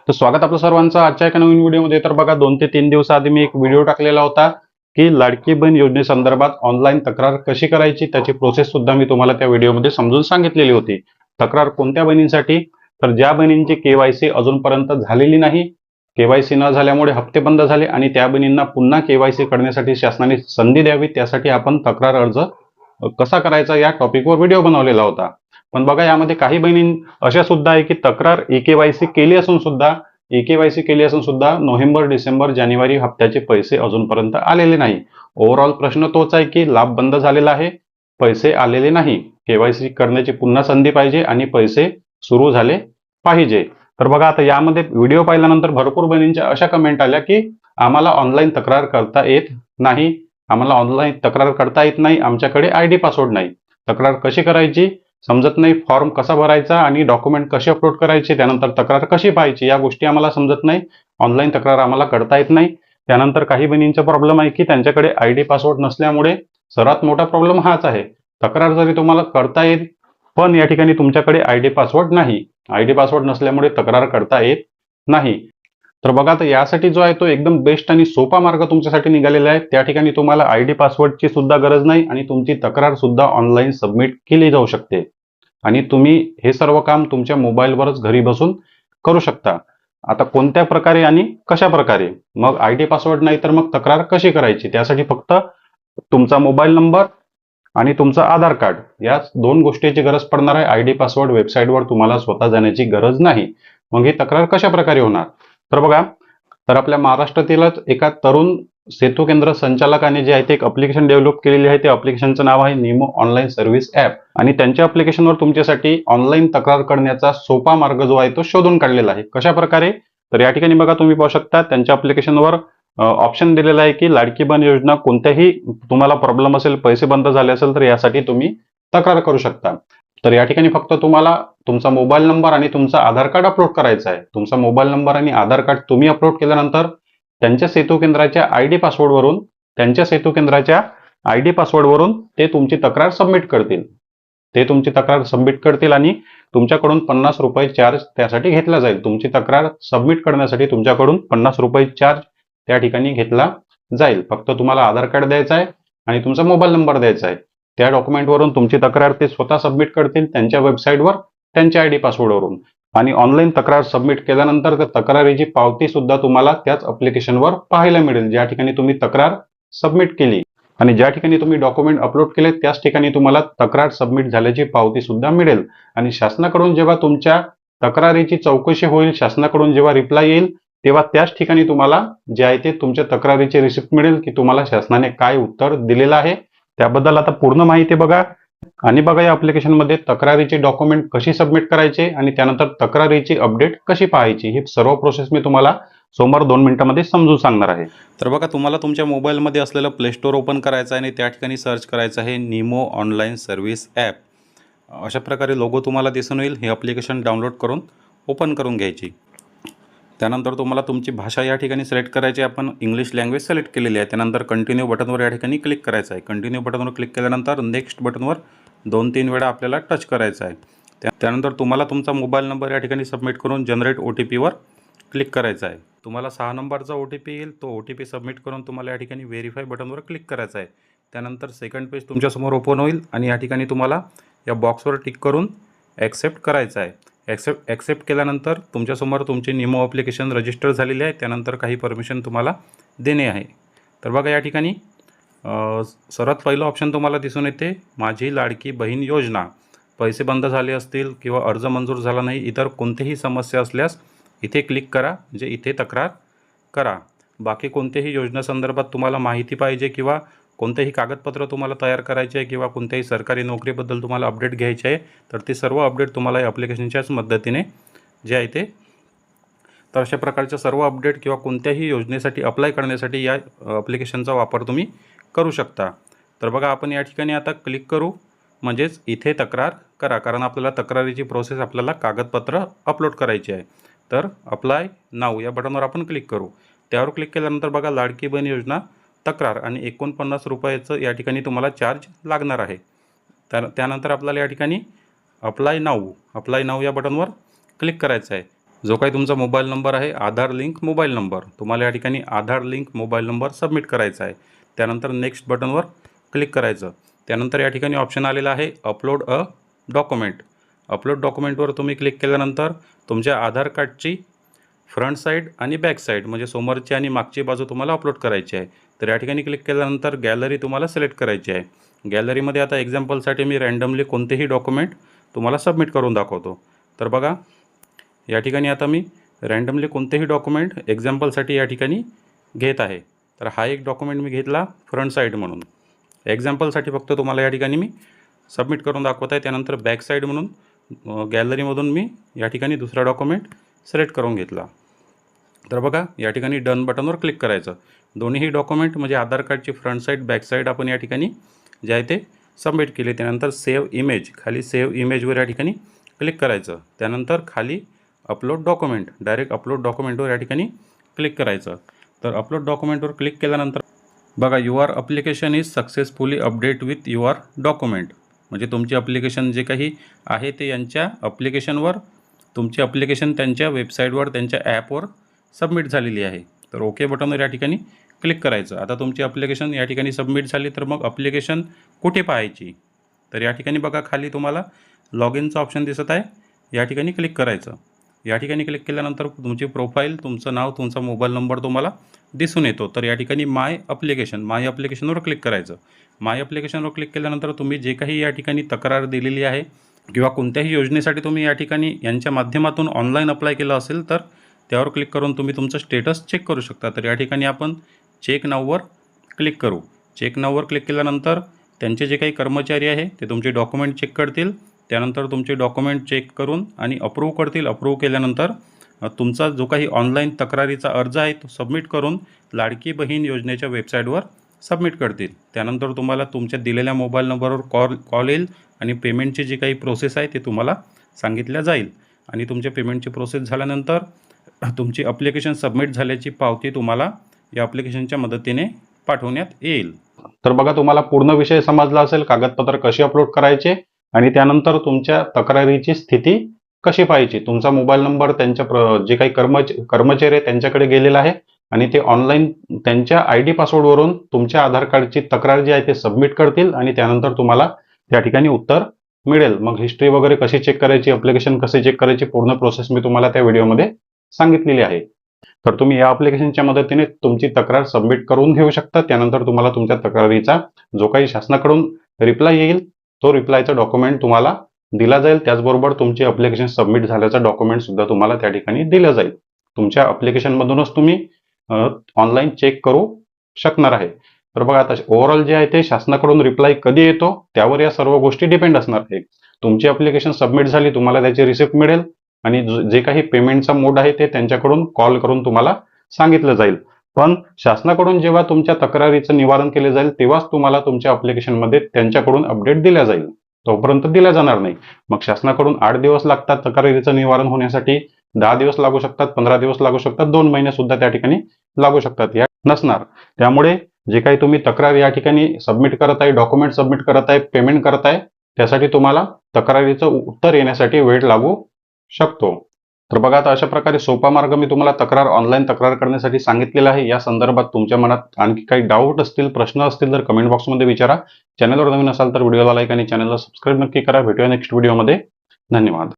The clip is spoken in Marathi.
तर स्वागत आपलं सर्वांचं आजच्या एका नवीन व्हिडिओमध्ये। तर बघा 2 ते 3 दिवस आधी मी एक व्हिडिओ टाकलेला होता की लाडकी बहीण योजनेसंदर्भात ऑनलाईन तक्रार कशी करायची, त्याची प्रोसेस सुद्धा मी तुम्हाला त्या व्हिडिओमध्ये समजून सांगितलेली होती। तक्रार कोणत्या बहिणींसाठी? तर ज्या बहिणींची केवायसी अजूनपर्यंत झालेली नाही, केवायसी न झाल्यामुळे हप्ते बंद झाले आणि त्या बहिणींना पुन्हा केवायसी करण्यासाठी शासनाने संधी द्यावी, त्यासाठी आपण तक्रार अर्ज कसा करायचा या टॉपिकवर व्हिडिओ बनवलेला होता। पण बघा यामध्ये काही बहिणी अशा सुद्धा आहे की तक्रार ई-केवायसी केली असून सुद्धा नोव्हेंबर, डिसेंबर, जानेवारी हप्त्याचे पैसे अजूनपर्यंत आलेले नाही। ओव्हरऑल प्रश्न तोच आहे की लाभ बंद झालेला आहे, पैसे आलेले नाही, केवायसी करण्याची पुन्हा संधी पाहिजे आणि पैसे सुरू झाले पाहिजे। तर बघा आता यामध्ये व्हिडिओ पाहिल्यानंतर भरपूर बहिणींच्या अशा कमेंट आल्या की आम्हाला ऑनलाईन तक्रार करता येत नाही, आमच्याकडे आयडी पासवर्ड नाही, तक्रार कशी करायची समजत नाही, फॉर्म कसा भरायचा आणि डॉक्युमेंट कसे अपलोड करायचे, त्यानंतर तक्रार कशी पाहायची या गोष्टी आम्हाला समजत नाही, ऑनलाईन तक्रार आम्हाला करता येत नाही। त्यानंतर काही बहिणींचा प्रॉब्लेम आहे की त्यांच्याकडे आयडी पासवर्ड नसल्यामुळे सर्वात मोठा प्रॉब्लेम हाच आहे, तक्रार जरी तुम्हाला करता येईल पण या ठिकाणी तुमच्याकडे आयडी पासवर्ड नाही, आयडी पासवर्ड नसल्यामुळे तक्रार करता येत नाही। तर बघा आता यासाठी जो आहे तो एकदम बेस्ट आणि सोपा मार्ग तुमच्यासाठी निघालेला आहे। त्या ठिकाणी तुम्हाला आयडी पासवर्डची सुद्धा गरज नाही आणि तुमची तक्रार सुद्धा ऑनलाईन सबमिट केली जाऊ शकते आणि तुम्ही हे सर्व काम तुमच्या मोबाईलवरच घरी बसून करू शकता। आता कोणत्या प्रकारे आणि कशा प्रकारे, मग आयडी पासवर्ड नाही तर मग तक्रार कशी करायची, त्यासाठी फक्त तुमचा मोबाईल नंबर आणि तुमचं आधार कार्ड या दोन गोष्टीची गरज पडणार आहे। आयडी पासवर्ड वेबसाईटवर तुम्हाला स्वतः जाण्याची गरज नाही। मग ही तक्रार कशा प्रकारे होणार? तर बघा, तर आपल्या महाराष्ट्रातीलच एका तरुण सेतू केंद्र संचालकाने जे आहे ते एक अप्लिकेशन डेव्हलप केलेली आहे। त्या अप्लिकेशनचं नाव आहे निमो ऑनलाईन सर्व्हिस ॲप आणि त्यांच्या अप्लिकेशनवर तुमच्यासाठी ऑनलाईन तक्रार करण्याचा सोपा मार्ग जो आहे तो शोधून काढलेला आहे। कशा प्रकारे? तर या ठिकाणी बघा तुम्ही पाहू शकता त्यांच्या अप्लिकेशनवर ऑप्शन दिलेला आहे की लाडकी बहीण योजना, कोणत्याही तुम्हाला प्रॉब्लेम असेल, पैसे बंद झाले असेल तर यासाठी तुम्ही तक्रार करू शकता। तर या ठिकाणी फक्त तुम्हाला तुमचा मोबाईल नंबर आणि तुमचा आधार कार्ड अपलोड करायचा आहे। तुमचा मोबाईल नंबर आणि आधार कार्ड तुम्ही अपलोड केल्यानंतर त्यांच्या सेतू केंद्राच्या आयडी पासवर्डवरून ते तुमची तक्रार सबमिट करतील आणि तुमच्याकडून 50 रुपये चार्ज त्यासाठी घेतला जाईल। तुमची तक्रार सबमिट करण्यासाठी तुमच्याकडून 50 रुपये चार्ज त्या ठिकाणी घेतला जाईल। फक्त तुम्हाला आधार कार्ड द्यायचा आहे आणि तुमचा मोबाईल नंबर द्यायचा आहे। त्या डॉक्युमेंटवरून तुमची तक्रार ते स्वतः सबमिट करतील त्यांच्या वेबसाईटवर, त्यांच्या आयडी पासवर्डवरून, आणि ऑनलाईन तक्रार सबमिट केल्यानंतर त्या तक्रारीची पावती सुद्धा तुम्हाला त्याच अप्लिकेशनवर पाहायला मिळेल। ज्या ठिकाणी तुम्ही तक्रार सबमिट केली आणि ज्या ठिकाणी तुम्ही डॉक्युमेंट अपलोड केले त्याच ठिकाणी तुम्हाला तक्रार सबमिट झाल्याची पावती सुद्धा मिळेल। आणि शासनाकडून जेव्हा तुमच्या तक्रारीची चौकशी होईल, शासनाकडून जेव्हा रिप्लाय येईल, तेव्हा त्याच ठिकाणी तुम्हाला जे आहे ते तुमच्या तक्रारीची रिसिप्ट मिळेल की तुम्हाला शासनाने काय उत्तर दिलेलं आहे त्याबद्दल। आता पूर्ण माहिती बघा आणि बघा या ॲप्लिकेशनमध्ये तक्रारीचे डॉक्युमेंट कशी सबमिट करायचे आणि त्यानंतर तक्रारीची अपडेट कशी पाहायची, ही सर्व प्रोसेस मी तुम्हाला समोर 2 मिनिटांमध्ये समजून सांगणार आहे। तर बघा, तुम्हाला तुमच्या मोबाईलमध्ये असलेलं प्ले स्टोअर ओपन करायचं आहे आणि त्या ठिकाणी सर्च करायचं आहे निमो ऑनलाईन सर्व्हिस ॲप। अशा प्रकारे लोगो तुम्हाला दिसून येईल। हे ॲप्लिकेशन डाउनलोड करून ओपन करून घ्यायची। त्यानंतर तुम्हाला तुमची भाषा या ठिकाणी सिलेक्ट करायची। आपण इंग्लिश लँग्वेज सिलेक्ट केलेली आहे। त्यानंतर कंटिन्यू बटनवर या ठिकाणी क्लिक करायचं आहे। कंटिन्यू बटनवर क्लिक केल्यानंतर नेक्स्ट बटनवर 2-3 वेळा आपल्याला टच करायचं आहे। त्यानंतर तुम्हाला तुमचा मोबाईल नंबर या ठिकाणी सबमिट करून जनरेट OTPवर क्लिक करायचं आहे। तुम्हाला 6 नंबरचा OTP येईल, तो OTP सबमिट करून तुम्हाला या ठिकाणी व्हेरीफाय बटनवर क्लिक करायचं आहे। त्यानंतर सेकंड पेज तुमच्यासमोर ओपन होईल आणि या ठिकाणी तुम्हाला या बॉक्सवर टिक करून ॲक्सेप्ट करायचं आहे। ॲक्सेप्ट केल्यानंतर तुमच्यासमोर तुमची निमो ॲप्लिकेशन रजिस्टर झालेली आहे। त्यानंतर काही परमिशन तुम्हाला देणे आहे। तर बघा या ठिकाणी सर्वात पहिलं ऑप्शन तुम्हाला दिसून येते, माझी लाडकी बहीण योजना। पैसे बंद झाले असतील किंवा अर्ज मंजूर झाला नाही, इतर कोणतीही समस्या असल्यास इथे क्लिक करा, म्हणजे इथे तक्रार करा। बाकी कोणत्याही योजनेसंदर्भात तुम्हाला माहिती पाहिजे किंवा कोणतेही कागदपत्र तुम्हाला तयार करायचे आहे किंवा कोणत्याही सरकारी नोकरीबद्दल तुम्हाला अपडेट घ्यायचे आहे, तर ते सर्व अपडेट तुम्हाला या ॲप्लिकेशनच्याच मदतीने जे आहे ते, तर अशा प्रकारच्या सर्व अपडेट किंवा कोणत्याही योजनेसाठी अप्लाय करण्यासाठी या ॲप्लिकेशनचा वापर तुम्ही करू शकता। तर बघा आपण या ठिकाणी आता क्लिक करू, म्हणजेच इथे तक्रार करा, कारण आपल्याला तक्रारीची प्रोसेस, आपल्याला कागदपत्र अपलोड करायची आहे। तर अप्लाय नाऊ या बटनवर आपण क्लिक करू। त्यावर क्लिक केल्यानंतर बघा लाडकी बहीण योजना तक्रार आणि 49 रुपयाचं या ठिकाणी तुम्हाला चार्ज लागणार आहे। त्यानंतर आपल्याला या ठिकाणी अप्लाय नाऊ या बटनवर क्लिक करायचं आहे। जो काही तुमचा मोबाईल नंबर आहे, आधार लिंक मोबाईल नंबर, तुम्हाला या ठिकाणी आधार लिंक मोबाईल नंबर सबमिट करायचा आहे. त्यानंतर नेक्स्ट बटनवर क्लिक करायचं. त्यानंतर या ठिकाणी ऑप्शन आलेला आहे अपलोड अ डॉक्युमेंट. अपलोड डॉक्युमेंटवर तुम्ही क्लिक केल्यानंतर तुमच्या आधार कार्डची फ्रंट साईड आणि बॅक साईड म्हणजे समोरची आणि मागची बाजू तुम्हाला अपलोड करायची आहे. तर या ठिकाणी क्लिक केल्यानंतर गॅलरी तुम्हाला सिलेक्ट करायची आहे. गॅलरीमध्ये आता एक्झाम्पलसाठी मी रँडमली कोणतेही डॉक्युमेंट तुम्हाला सबमिट करून दाखवतो. तर बघा, या ठिकाणी आता मी रँडमली कोणतेही डॉक्युमेंट एक्झाम्पलसाठी या ठिकाणी घेत आहे. तर हा एक डॉक्युमेंट मी घेतला फ्रंट साईड म्हणून. एक्झाम्पलसाठी फक्त तुम्हाला या ठिकाणी मी सबमिट करून दाखवत आहे. त्यानंतर बॅक साईड म्हणून गॅलरीमधून मी या ठिकाणी दुसरा डॉक्युमेंट सिलेक्ट करून घेतला. तर बघा, या ठिकाणी डन बटनवर क्लिक करायचं. दोन्हीही डॉक्युमेंट म्हणजे आधार कार्डची फ्रंट साईड बॅक साईड आपण या ठिकाणी जे आहे ते सबमिट केले. त्यानंतर सेव्ह इमेज, खाली सेव्ह इमेजवर या ठिकाणी क्लिक करायचं. त्यानंतर खाली अपलोड डॉक्युमेंट, डायरेक्ट अपलोड डॉक्युमेंटवर या ठिकाणी क्लिक करायचं. तर अपलोड डॉक्युमेंटवर क्लिक केल्यानंतर बघा, your application is successfully update with your document, म्हणजे तुमचे ॲप्लिकेशन जे काही आहे ते यांच्या ॲप्लिकेशनवर, तुमची ॲप्लिकेशन त्यांच्या वेबसाईटवर, त्यांच्या ॲपवर सबमिट झालेली आहे. तर ओके बटनवर या ठिकाणी क्लिक करायचं. आता तुमची ॲप्लिकेशन या ठिकाणी सबमिट झाली. तर मग ॲप्लिकेशन कुठे पाहायची? तर या ठिकाणी बघा, खाली तुम्हाला लॉग इनचं ऑप्शन दिसत आहे, या ठिकाणी क्लिक करायचं. या ठिकाणी क्लिक केल्यानंतर तुमची प्रोफाईल, तुमचं नाव, तुमचा मोबाईल नंबर तुम्हाला दिसून येतो. तर या ठिकाणी माय ॲप्लिकेशनवर क्लिक करायचं. माय ॲप्लिकेशनवर क्लिक केल्यानंतर तुम्ही जे काही या ठिकाणी तक्रार दिलेली आहे किंवा कोणत्याही योजनेसाठी तुम्ही या ठिकाणी यांच्या माध्यमातून ऑनलाईन अप्लाय केलं असेल तर त्यावर क्लिक करून तुम्ही तुमचं स्टेटस चेक करू शकता. तर या ठिकाणी आपण चेक नाववर क्लिक करू. चेक नाववर क्लिक केल्यानंतर त्यांचे जे काही कर्मचारी आहे ते तुमचे डॉक्युमेंट चेक करतील. त्यानंतर तुमचे डॉक्युमेंट चेक करून आणि अप्रूव्ह करतील. अप्रूव्ह केल्यानंतर तुमचा जो काही ऑनलाईन तक्रारीचा अर्ज आहे तो सबमिट करून लाडकी बहीण योजनेच्या वेबसाईटवर सबमिट करतील. त्यानंतर तुम्हाला तुमच्या दिलेल्या मोबाईल नंबरवर कॉल येईल आणि पेमेंटची जी काही प्रोसेस आहे ते तुम्हाला सांगितल्या जाईल. आणि तुमच्या पेमेंटची प्रोसेस झाल्यानंतर तुमची ॲप्लिकेशन सबमिट झाल्याची पावती तुम्हाला या ॲप्लिकेशनच्या मदतीने पाठवण्यात येईल. तर बघा, तुम्हाला पूर्ण विषय समजला असेल, कागदपत्र कशी अपलोड करायचे आणि त्यानंतर तुमच्या तक्रारीची स्थिती कशी पाहायची. तुमचा मोबाईल नंबर त्यांच्या जे काही कर्मचारी आहे त्यांच्याकडे गेलेला आहे आणि ते ऑनलाईन त्यांच्या ID पासवर्डवरून तुमच्या आधार कार्डची तक्रार जी आहे ते सबमिट करतील आणि त्यानंतर तुम्हाला त्या ठिकाणी उत्तर मिळेल. मग हिस्ट्री वगैरे कशी चेक करायची, ॲप्लिकेशन कसे चेक करायची, पूर्ण प्रोसेस मी तुम्हाला त्या व्हिडिओमध्ये सांगितलेली आहे. तर तुम्ही या ॲप्लिकेशनच्या मदतीने तुमची तक्रार सबमिट करून घेऊ शकता. त्यानंतर तुम्हाला तुमच्या तक्रारीचा जो काही शासनाकडून रिप्लाय येईल तो रिप्लायचा डॉक्युमेंट तुम्हाला दिला जाईल. त्याचबरोबर तुमची ॲप्लिकेशन सबमिट झाल्याचा डॉक्युमेंट सुद्धा तुम्हाला त्या ठिकाणी दिलं जाईल. तुमच्या ॲप्लिकेशनमधूनच तुम्ही ऑनलाईन चेक करू शकणार आहे. तर बघा, आता ओव्हरऑल जे आहे ते शासनाकडून रिप्लाय कधी येतो त्यावर या सर्व गोष्टी डिपेंड असणार आहे. तुमची ॲप्लिकेशन सबमिट झाली, तुम्हाला त्याची रिसिप्ट मिळेल आणि जे काही पेमेंटचा मोड आहे ते त्यांच्याकडून कॉल करून तुम्हाला सांगितलं जाईल. पण शासनाकडून जेव्हा तुमच्या तक्रारीचं निवारण केले जाईल तेव्हाच तुम्हाला तुमच्या ॲप्लिकेशनमध्ये त्यांच्याकडून अपडेट दिल्या जाईल. तोपर्यंत दिल्या जाणार नाही. मग शासनाकडून 8 दिवस लागतात तक्रारीचं निवारण होण्यासाठी, 10 दिवस लागू शकतात, 15 दिवस लागू शकतात, 2 महिने सुद्धा त्या ठिकाणी लागू शकतात. या नसणार. त्यामुळे जे काही तुम्ही तक्रार या ठिकाणी सबमिट करत आहे, डॉक्युमेंट सबमिट करत आहे, पेमेंट करत आहे, त्यासाठी तुम्हाला तक्रारीचं उत्तर येण्यासाठी वेळ लागू शकतो. तर बघा, आता अशा प्रकारे सोपा मार्ग मी तुम्हाला ऑनलाईन तक्रार करण्यासाठी सांगितलेला आहे. या संदर्भात तुमच्या मनात आणखी काही डाऊट असतील, प्रश्न असतील तर कमेंट बॉक्समध्ये विचारा. चॅनलवर नवीन असाल तर व्हिडिओला लाईक आणि चॅनलला सबस्क्राईब नक्की करा. भेटूया नेक्स्ट व्हिडिओमध्ये. धन्यवाद.